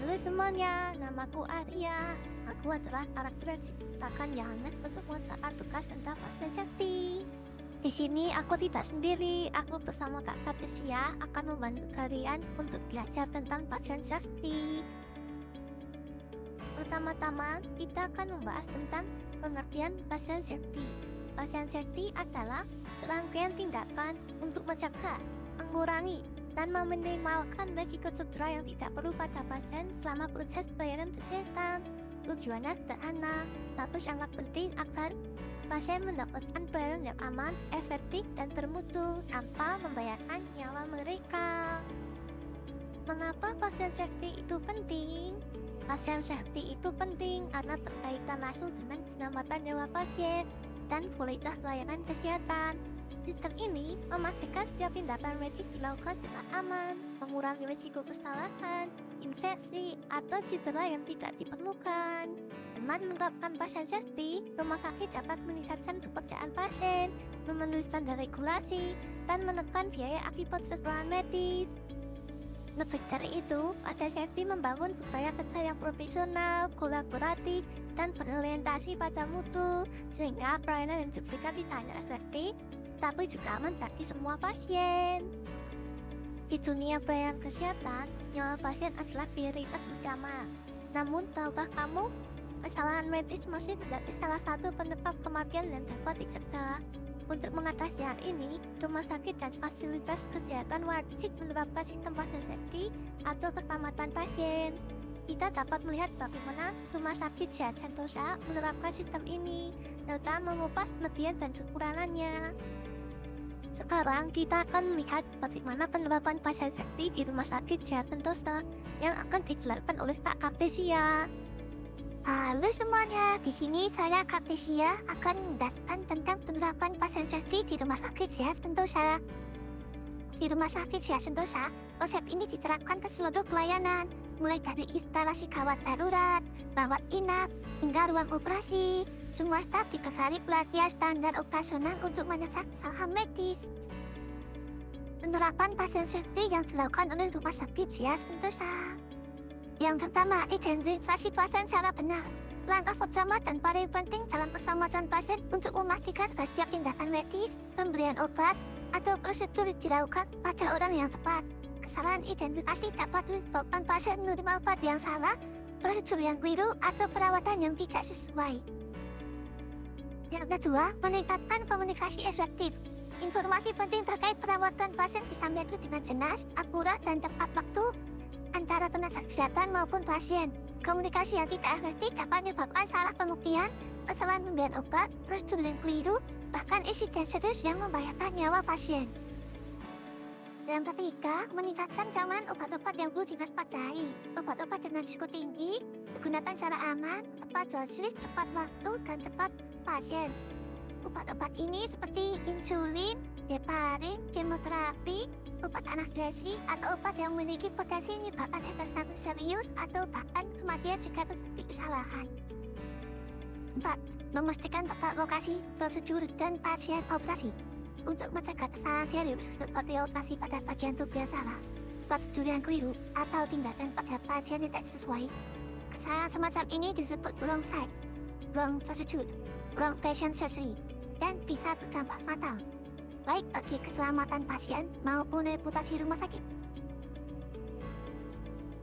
Halo semuanya, namaku Arya. Aku adalah karakter yang diciptakan Yohanes untuk mengerjakan tugas tentang pasien safety. Di sini aku tidak sendiri, aku bersama Kak Patricia akan membantu kalian untuk belajar tentang pasien safety. Pertama-tama, kita akan membahas tentang pengertian pasien safety. Pasien safety adalah serangkaian tindakan untuk mencegah, mengurangi, dan meminimalkan risiko cedera yang tidak perlu pada pasien selama proses pelayanan kesehatan. Tujuannya sederhana, tapi sangat penting agar pasien mendapatkan pelayanan yang aman, efektif, dan bermutu tanpa membahayakan nyawa mereka. Mengapa pasien safety itu penting? Pasien safety itu penting karena berkaitan langsung dengan keselamatan nyawa pasien dan kualitas pelayanan kesehatan. Sistem ini memastikan setiap tindakan medis dilakukan dengan aman, mengurangi risiko kesalahan, infeksi, atau cedera yang tidak diperlukan. Dengan menerapkan pasien safety, rumah sakit dapat meningkatkan pekerjaan pasien, memenuhi standar regulasi, dan menekan biaya akibat kesalahan medis. Lebih dari itu, pasien safety membangun budaya kerja yang profesional, kolaboratif, dan berorientasi pada mutu, sehingga pelayanan yang diberikan tidak hanya efektif, tapi juga aman bagi semua pasien. Di dunia pelayanan kesehatan, nyawa pasien adalah prioritas utama. Namun, tahukah kamu, kesalahan medis masih menjadi salah satu penyebab kematian yang dapat dicegah. Untuk mengatasi hal ini, rumah sakit dan fasilitas kesehatan wajib menerapkan sistem pasien safety atau keselamatan pasien. Kita dapat melihat bagaimana Rumah Sakit Sehat Sentosa menerapkan sistem ini, serta mengupas kelebihan dan kekurangannya. Sekarang kita akan melihat bagaimana penerapan pasien safety di Rumah Sakit Sehat Sentosa yang akan dijelaskan oleh Kak Patricia. Halo semuanya, di sini saya Patricia akan menjelaskan tentang penerapan pasien safety di Rumah Sakit Sehat Sentosa. Di Rumah Sakit Sehat Sentosa, konsep ini diterapkan ke seluruh pelayanan, mulai dari instalasi gawat darurat, rawat inap, hingga ruang operasi. Semua staf dibekali pelatihan standar operasional untuk menyelesaikan kesalahan medis. Penerapan pasien safety yang dilakukan oleh Rumah Sakit Sehat Sentosa. Yang pertama, identifikasi pasien secara benar. Langkah pertama dan paling penting dalam keselamatan pasien untuk memastikan bahwa setiap tindakan medis, pemberian obat, atau prosedur dilakukan pada orang yang tepat. Kesalahan identifikasi dapat menyebabkan pasien menerima obat yang salah, prosedur yang keliru, atau perawatan yang tidak sesuai. Yang kedua, meningkatkan komunikasi efektif. Informasi penting terkait perawatan pasien disampaikan dengan jelas, akurat, dan tepat waktu antara tenaga kesehatan maupun pasien. Komunikasi yang tidak efektif dapat menyebabkan salah pengertian, kesalahan pemberian obat, prosedur yang keliru, bahkan insiden serius yang membahayakan nyawa pasien. Yang ketiga, meningkatkan zaman obat-obat yang perlu diwaspadai. Obat-obat dengan risiko tinggi digunakan secara aman, tepat dosis, tepat waktu, dan tepat pasien. Obat-obat ini seperti insulin, heparin, kemoterapi, obat anestesi, atau obat yang memiliki potensi menyebabkan efek samping serius atau bahkan kematian jika terjadi kesalahan. 4. Memastikan tepat lokasi, prosedur, dan pasien operasi. Untuk mencegah kesalahan serius seperti operasi pada bagian tubuh yang salah, prosedur yang keliru, atau tindakan pada pasien yang tidak sesuai. Kesalahan semacam ini disebut wrong site, wrong prosedur, wrong patient surgery, dan bisa berdampak fatal, baik bagi keselamatan pasien maupun reputasi rumah sakit.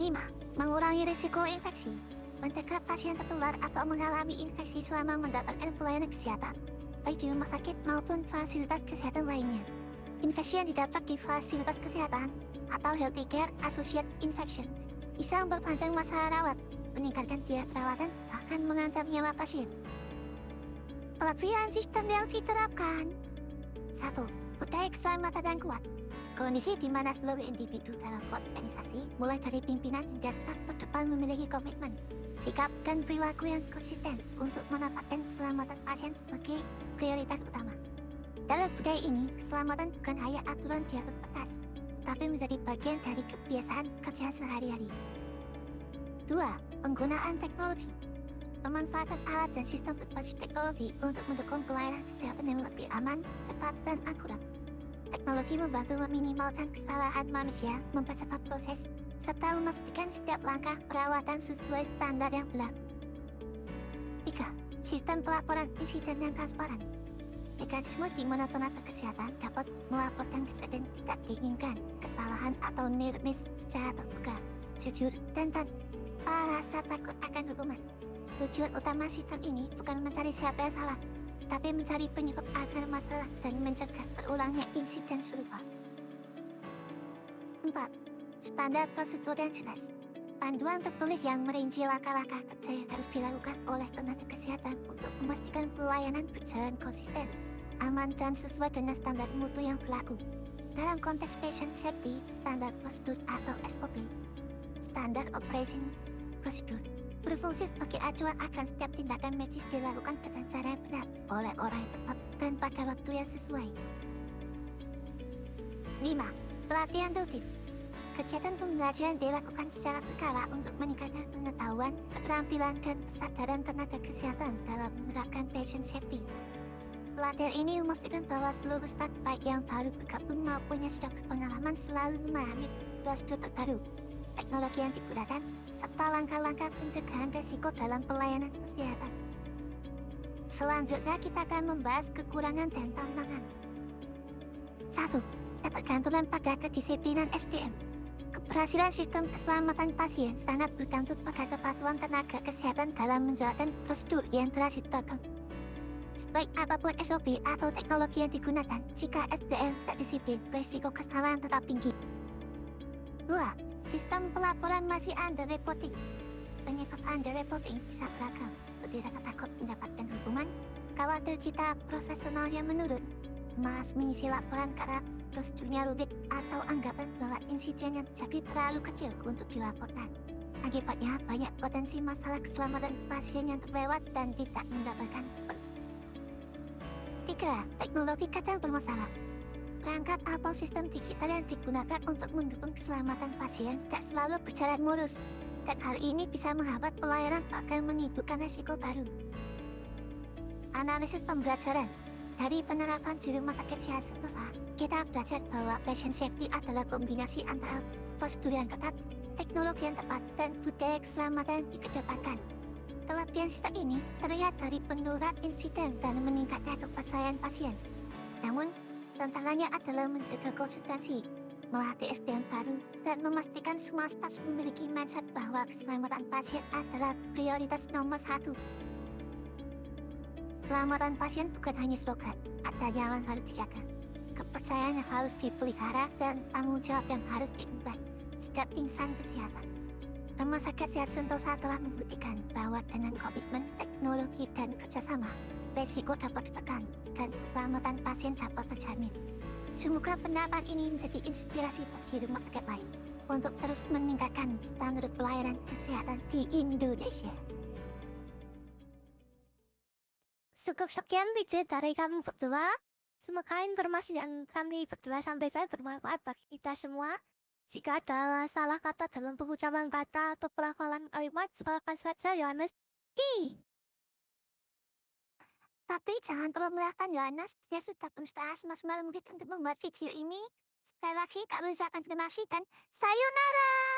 5. Mengurangi risiko infeksi. Mencegah pasien tertular atau mengalami infeksi selama mendapatkan pelayanan kesehatan, baik di rumah sakit maupun fasilitas kesehatan lainnya. Infeksi yang didapat di fasilitas kesehatan atau healthcare associated infection bisa memperpanjang masa rawat, meningkatkan biaya perawatan, bahkan mengancam nyawa pasien. Pelatihan sistem yang diterapkan. 1. Budaya keselamatan yang kuat. Kondisi di mana seluruh individu dalam organisasi, mulai dari pimpinan hingga staf terdepan memiliki komitmen, sikap, dan perilaku yang konsisten untuk menempatkan keselamatan pasien sebagai prioritas utama. Dalam budaya ini, keselamatan bukan hanya aturan di atas kertas, tapi menjadi bagian dari kebiasaan kerja sehari-hari. 2. Penggunaan teknologi. Pemanfaatan alat dan sistem berbasis teknologi untuk mendukung pelayanan kesehatan yang lebih aman, cepat, dan akurat. Teknologi membantu meminimalkan kesalahan manusia, mempercepat proses, serta memastikan setiap langkah perawatan sesuai standar yang berlaku. 3. Sistem pelaporan insiden yang transparan. Mekanisme di mana tenaga kesehatan dapat melaporkan kejadian tidak diinginkan, kesalahan atau near miss secara terbuka, jujur, dan tanpa rasa takut akan hukuman. Tujuan utama sistem ini bukan mencari siapa yang salah, tapi mencari penyebab akar masalah dan mencegah terulangnya insiden serupa. 4. Standar prosedur yang jelas. Panduan tertulis yang merinci langkah-langkah kerja yang harus dilakukan oleh tenaga kesehatan untuk memastikan pelayanan berjalan konsisten, aman, dan sesuai dengan standar mutu yang berlaku. Dalam konteks patient safety, standar prosedur atau SOP, standar operation procedure, berfungsi sebagai acuan akan setiap tindakan medis dilakukan dengan cara yang benar oleh orang yang tepat dan pada waktu yang sesuai. 5. Pelatihan rutin. Kegiatan pembelajaran dilakukan secara berkala untuk meningkatkan pengetahuan, keterampilan, dan kesadaran tenaga kesehatan dalam menerapkan patient safety. Pelatihan ini memastikan bahwa seluruh staf baik yang baru bergabung maupun yang sudah berpengalaman selalu memahami prosedur terbaru, teknologi yang digunakan, serta langkah-langkah pencegahan risiko dalam pelayanan kesehatan. Selanjutnya kita akan membahas kekurangan dan tantangan. 1. Ketergantungan pada kedisiplinan SDM. Keberhasilan sistem keselamatan pasien sangat bergantung pada kepatuhan tenaga kesehatan dalam menjalankan prosedur yang telah ditetapkan. Sebaik apapun SOP atau teknologi yang digunakan, jika SDM tak disiplin, risiko kesalahan tetap tinggi. 2. Sistem pelaporan masih under-reporting. Penyebab under-reporting bisa beragam, seperti rasa takut mendapatkan hukuman, khawatir cita profesionalnya menurun, malas mengisi laporan karena prosedurnya rumit, atau anggapan bahwa insiden yang terjadi terlalu kecil untuk dilaporkan. Akibatnya, banyak potensi masalah keselamatan pasien yang terlewat dan tidak mendapatkan. 3. Teknologi kadang bermasalah. Perangkat atau sistem digital yang digunakan untuk mendukung keselamatan pasien tidak selalu berjalan mulus, dan hal ini bisa menghambat pelayanan bahkan menimbulkan risiko baru. Analisis pembelajaran. Dari penerapan di Rumah Sakit Syah Sentosa, kita belajar bahwa patient safety adalah kombinasi antara prosedur yang ketat, teknologi yang tepat, dan budaya keselamatan yang dikedepankan. Kelebihan sistem ini terlihat dari penurunan insiden dan meningkatnya kepercayaan pasien. Namun, tantangannya adalah menjaga konsistensi, melatih SDM baru, dan memastikan semua staf memiliki mindset bahwa keselamatan pasien adalah prioritas nomor 1. Keselamatan pasien bukan hanya slogan, ada yang harus dijaga. Kepercayaan yang harus dipelihara dan tanggung jawab yang harus diemban setiap insan kesehatan. Rumah Sakit Syah Sentosa telah membuktikan bahwa dengan komitmen, teknologi, dan kerjasama, risiko dapat ditekan dan keselamatan pasien dapat terjamin. Semoga pendapat ini menjadi inspirasi bagi rumah sakit lain untuk terus meningkatkan standar pelayanan kesehatan di Indonesia. Cukup sekian video dari kami berdua. Semoga informasi yang kami berdua sampaikan bermanfaat bagi kita semua. Jika ada salah kata dalam pengucapan kata atau pelafalan kalimat, silakan saja Yohanes. Tapi jangan perlu melahkan Yohanes, dia sudah berusaha semaksimal mungkin untuk membuat video ini. Sekali lagi, kami ucapkan terima kasih dan sayonara!